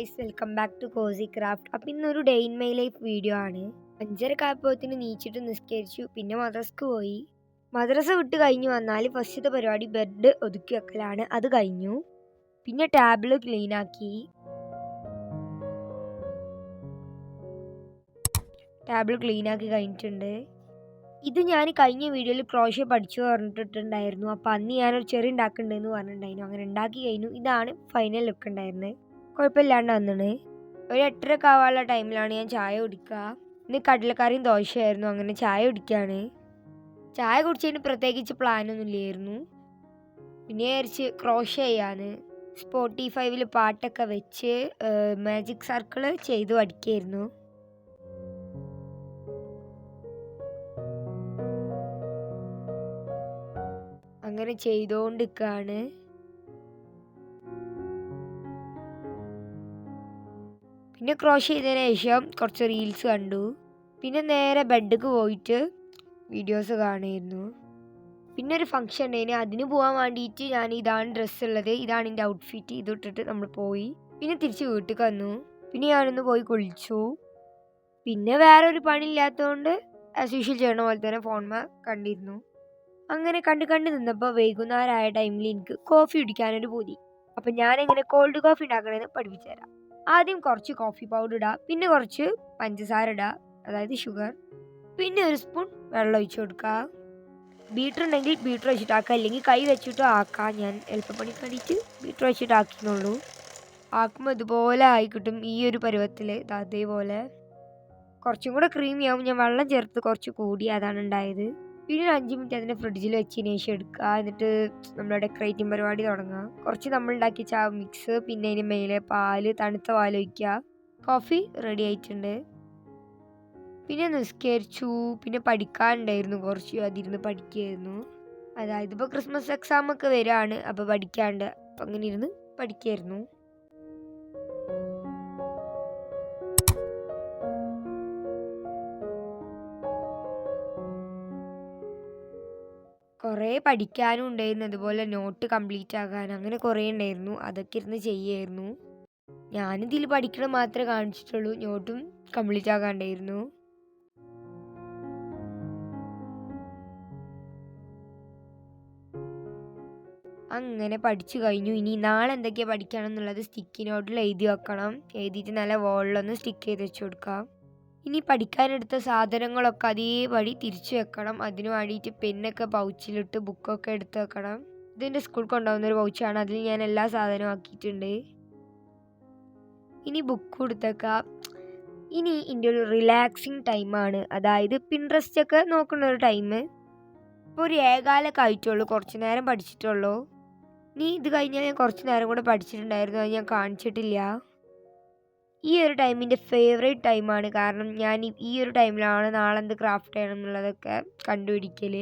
Guys, welcome back to Cozy Craft. അപ്പം ഇന്നൊരു day in my life video ആണ്. 5:30 നീച്ചിട്ട് നിസ്കരിച്ചു, പിന്നെ മദ്രസക്ക് പോയി. മദ്രസ വിട്ട് കഴിഞ്ഞ് വന്നാൽ ഫസ്റ്റത്തെ പരിപാടി ബെഡ് ഒതുക്കി വെക്കലാണ്. അത് കഴിഞ്ഞു. പിന്നെ ടാബിൾ ക്ലീൻ ആക്കി. കഴിഞ്ഞിട്ടുണ്ട്. ഇത് ഞാൻ കഴിഞ്ഞ വീഡിയോയിൽ ക്രോഷ്യ പഠിച്ചു പറഞ്ഞിട്ടുണ്ടായിരുന്നു. അപ്പം അന്ന് ഞാനൊരു ചെറിയ ഉണ്ടാക്കുന്നുണ്ടെന്ന് പറഞ്ഞിട്ടുണ്ടായിരുന്നു. അങ്ങനെ ഉണ്ടാക്കി കഴിഞ്ഞു. ഇതാണ് ഫൈനൽ ലുക്ക് ഉണ്ടായിരുന്നത്. കുഴപ്പമില്ലാണ്ട് വന്നിട്ട് ഒരു 8:30 ആവാനുള്ള ടൈമിലാണ് ഞാൻ ചായ കുടിക്കുക. ഇന്ന് കടലക്കറിയും ദോശയായിരുന്നു. അങ്ങനെ ചായ കുടിക്കുകയാണ്. ചായ കുടിച്ചതിന് പ്രത്യേകിച്ച് പ്ലാനൊന്നും ഇല്ലായിരുന്നു. പിന്നെ വിചാരിച്ച് ക്രോഷ്യ ചെയ്യാന്ന്. സ്പോട്ടിഫൈവിൽ പാട്ടൊക്കെ വെച്ച് മാജിക് സർക്കിൾ ചെയ്ത് പഠിക്കായിരുന്നു. അങ്ങനെ ചെയ്തുകൊണ്ടിരിക്കുകയാണ്. പിന്നെ ക്രോഷ്യ ചെയ്തതിന് ശേഷം കുറച്ച് റീൽസ് കണ്ടു. പിന്നെ നേരെ ബെഡിക്ക് പോയിട്ട് വീഡിയോസ് കാണുമായിരുന്നു. പിന്നെ ഒരു ഫംഗ്ഷൻ ഉണ്ടായിരുന്നു. അതിന് പോകാൻ വേണ്ടിയിട്ട് ഇതാണ് ഡ്രസ്സ് ഉള്ളത്, ഇതാണ് എൻ്റെ ഔട്ട്ഫിറ്റ്. ഇതിട്ടിട്ട് നമ്മൾ പോയി. പിന്നെ തിരിച്ച് വീട്ടിൽ വന്നു. പിന്നെ ഞാനൊന്ന് പോയി കുളിച്ചു. പിന്നെ വേറെ ഒരു പണി ഇല്ലാത്തതുകൊണ്ട് ആസ് യൂഷ്വൽ ചെയ്യണ പോലെ തന്നെ ഫോണിൽ കണ്ടിരുന്നു. അങ്ങനെ കണ്ട് നിന്നപ്പോൾ വൈകുന്നേരമായ ടൈമിൽ എനിക്ക് കോഫി കുടിക്കാനൊരു പൂതി. അപ്പം ഞാനെങ്ങനെ കോൾഡ് കോഫി ഉണ്ടാക്കണമെന്ന് പഠിപ്പിച്ചു തരാം. ആദ്യം കുറച്ച് കോഫി പൗഡർ ഇടുക, പിന്നെ കുറച്ച് പഞ്ചസാര ഇടുക, അതായത് ഷുഗർ, പിന്നെ ഒരു സ്പൂൺ വെള്ളം ഒഴിച്ചു കൊടുക്കുക. ബീറ്റർ ഉണ്ടെങ്കിൽ ബീറ്റർ വെച്ചിട്ട് ആക്കുക, അല്ലെങ്കിൽ കൈ വെച്ചിട്ട് ആക്കാം. ഞാൻ എളുപ്പപ്പണിക്ക് വേണ്ടിയിട്ട് ബീറ്റർ വെച്ചിട്ട് ആക്കിയെന്നുള്ളൂ. ആക്കുമ്പോൾ ഇതുപോലെ ആയി കിട്ടും. ഈ ഒരു പരുവത്തിൽ അതേപോലെ കുറച്ചും കൂടെ ക്രീമി ആവും. ഞാൻ വെള്ളം ചേർത്ത് കുറച്ച് കൂടി, അതാണ് ഉണ്ടായത്. പിന്നെ 5 മിനിറ്റ് അതിനെ ഫ്രിഡ്ജിൽ വെച്ചതിന് ശേഷം എടുക്കുക. എന്നിട്ട് നമ്മുടെ ഡെക്കറേറ്റിംഗ് പരിപാടി തുടങ്ങുക. കുറച്ച് നമ്മൾ ഉണ്ടാക്കിയ ചാ മിക്സ്, പിന്നെ അതിന് മേലെ തണുത്ത പാൽ ഒഴിക്കുക. കോഫി റെഡി ആയിട്ടുണ്ട്. പിന്നെ നിസ്കരിച്ചു. പിന്നെ പഠിക്കാനുണ്ടായിരുന്നു കുറച്ച്, അതിരുന്ന് പഠിക്കുകയായിരുന്നു. അതായത് ഇപ്പോൾ ക്രിസ്മസ് എക്സാം ഒക്കെ വരികയാണ്, അപ്പോൾ പഠിക്കാണ്ട്. അപ്പം അങ്ങനെ ഇരുന്ന് പഠിക്കുകയായിരുന്നു. കുറേ പഠിക്കാനും ഉണ്ടായിരുന്നു, അതുപോലെ നോട്ട് കംപ്ലീറ്റ് ആക്കാൻ, അങ്ങനെ കുറേ ഉണ്ടായിരുന്നു. അതൊക്കെ ഇരുന്ന് ചെയ്യായിരുന്നു. ഞാനിതിൽ പഠിക്കണം മാത്രമേ കാണിച്ചിട്ടുള്ളൂ, നോട്ടും കംപ്ലീറ്റ് ആക്കാണ്ടായിരുന്നു. അങ്ങനെ പഠിച്ചു കഴിഞ്ഞു. ഇനി നാളെ എന്തൊക്കെയാണ് പഠിക്കണം എന്നുള്ളത് സ്റ്റിക്കി നോട്ടിൽ എഴുതി വെക്കണം. എഴുതിയിട്ട് നല്ല വോളിലൊന്ന് സ്റ്റിക്ക് ചെയ്ത് വെച്ച് കൊടുക്കാം. ഇനി പഠിക്കാനെടുത്ത സാധനങ്ങളൊക്കെ അതേപടി തിരിച്ചു വെക്കണം. അതിന് വേണ്ടിയിട്ട് പെന്നൊക്കെ പൗച്ചിലിട്ട് ബുക്കൊക്കെ എടുത്ത് വെക്കണം. ഇതെൻ്റെ സ്കൂൾ കൊണ്ടുപോകുന്നൊരു പൗച്ചാണ്, അതിൽ ഞാൻ എല്ലാ സാധനവും ആക്കിയിട്ടുണ്ട്. ഇനി ബുക്ക് കൊടുത്തേക്കാം. ഇനി എൻ്റെ ഒരു റിലാക്സിങ് ടൈമാണ്, അതായത് പിൻട്രസ്റ്റ് ഒക്കെ നോക്കുന്ന ഒരു ടൈം. ഇപ്പോൾ ഒരു 7:15 ആയിട്ടുള്ളൂ, കുറച്ച് നേരം പഠിച്ചിട്ടുള്ളൂ. ഇനി ഇത് കഴിഞ്ഞാൽ ഞാൻ കുറച്ച് നേരം കൂടെ പഠിച്ചിട്ടുണ്ടായിരുന്നു, അത് ഞാൻ കാണിച്ചിട്ടില്ല. ഈ ഒരു ടൈമിൻ്റെ ഫേവറേറ്റ് ടൈമാണ്, കാരണം ഞാൻ ഈ ഒരു ടൈമിലാണ് നാളെ എന്ത് ക്രാഫ്റ്റ് ചെയ്യണം എന്നുള്ളതൊക്കെ കണ്ടുപിടിക്കൽ.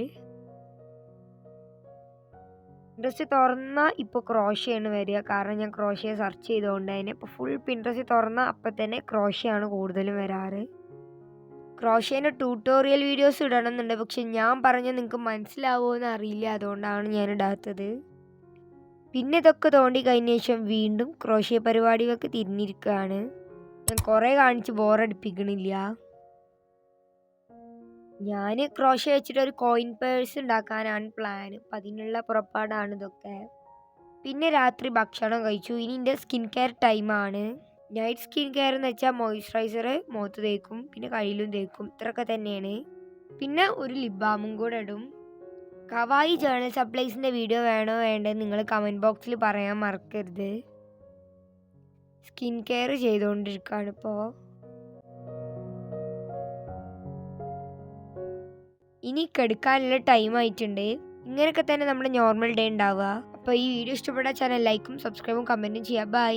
പിൻട്രസ്റ്റ് തുറന്നാൽ ഇപ്പോൾ ക്രോഷ്യയാണ് വരിക, കാരണം ഞാൻ ക്രോഷ്യ സെർച്ച് ചെയ്തുകൊണ്ട് തന്നെ. ഇപ്പോൾ ഫുൾ പിൻട്രസ്റ്റ് തുറന്നാൽ അപ്പം തന്നെ ക്രോഷ്യയാണ് കൂടുതലും വരാറ്. ക്രോഷ്യേൻ്റെ ട്യൂട്ടോറിയൽ വീഡിയോസ് ഇടണം എന്നുണ്ട്, പക്ഷെ ഞാൻ പറഞ്ഞാൽ നിങ്ങൾക്ക് മനസ്സിലാവുമോ എന്ന് അറിയില്ല, അതുകൊണ്ടാണ് ഞാൻ ഇടാത്തത്. പിന്നെ ഇതൊക്കെ തോണ്ടി കഴിഞ്ഞ ശേഷം വീണ്ടും ക്രോഷ്യ പരിപാടികൾക്ക് തിരിഞ്ഞിരിക്കുകയാണ്. ഞാൻ കുറേ കാണിച്ച് ബോറടിപ്പിക്കണില്ല. ഞാൻ ക്രോഷ്യ വെച്ചിട്ട് ഒരു കോയിൻ പേഴ്സ് ഉണ്ടാക്കാനാണ് പ്ലാൻ. അപ്പം അതിനുള്ള പുറപ്പാടാണ് ഇതൊക്കെ. പിന്നെ രാത്രി ഭക്ഷണം കഴിച്ചു. ഇനി എൻ്റെ സ്കിൻ കെയർ ടൈമാണ്. നൈറ്റ് സ്കിൻ കെയർ എന്ന് വെച്ചാൽ മോയ്സ്ചറൈസർ മുഖത്ത് തേക്കും, പിന്നെ കയ്യിലും തേക്കും, ഇത്രയൊക്കെ തന്നെയാണ്. പിന്നെ ഒരു ലിപ് ബാമും കൂടെ ഇടും. കവായി ജേണൽ സപ്ലൈസിൻ്റെ വീഡിയോ വേണോ വേണ്ടെന്ന് നിങ്ങൾ കമൻറ്റ് ബോക്സിൽ പറയാൻ മറക്കരുത്. സ്കിൻ കെയർ ചെയ്തുകൊണ്ടിരിക്കുകയാണ് ഇപ്പോൾ. ഇനി കിടക്കാനുള്ള ടൈം ആയിട്ടുണ്ട്. ഇങ്ങനെയൊക്കെ തന്നെ നമ്മുടെ നോർമൽ ഡേ ഉണ്ടാവുക. അപ്പോൾ ഈ വീഡിയോ ഇഷ്ടപ്പെട്ടാൽ ചാനൽ ലൈക്കും സബ്സ്ക്രൈബും കമൻറ്റും ചെയ്യുക. ബൈ.